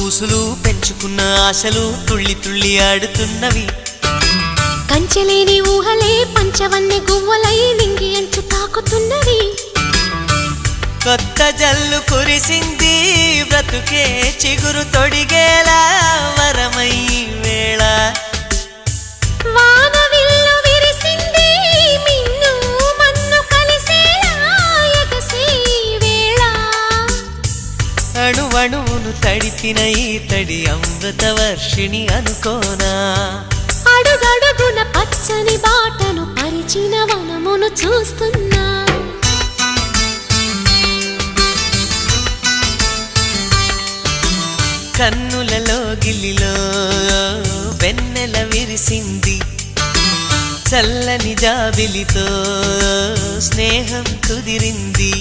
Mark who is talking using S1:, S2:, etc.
S1: ఊసులు పెంచుకున్న ఆశలు తుళ్ళి తుళ్ళి ఆడుతున్నవి.
S2: కంచెలేని ఊహలే పంచవన్నె గువ్వలై నింగి అంచు తాకుతున్నవి.
S1: కొత్త జల్లు కురిసింది బ్రతుకే చిగురు తొడిగేలా వరమై వేళ.
S2: వానవిల్లు విరిసింది మిన్ను మన్ను కలిసేలా ఎగసే వేళ.
S1: అణువణువును తడిపిన ఈ తడి అమృత వర్షిణి అనుకోనా.
S2: అడుగడుగున పచ్చని బాటను పరిచిన వనమును చూస్తున్నా.
S1: కన్నులలో గిల్లిలో వెన్నెల విరిసింది. చల్లని జాబిలితో స్నేహం కుదిరింది.